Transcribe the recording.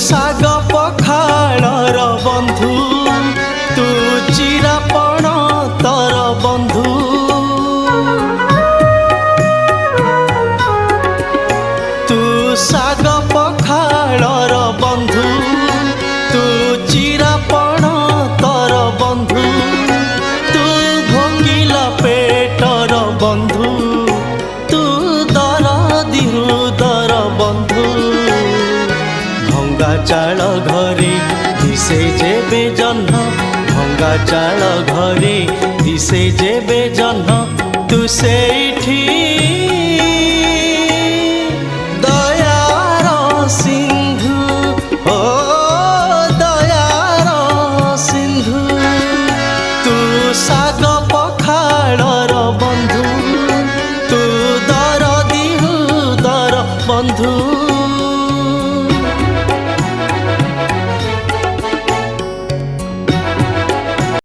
साग पखाळर बंधु तू चिरापण तर बंधु तू साग पखाळर बंधु तू चिरापण तर बंधु तू भोगिला पेटर बंधु तू दरदी हृदर बंधु भंगा चाल घरे दिसे जेबे जह्न भंगा चाल घरे दिसे जेबे जह्न तू सेठी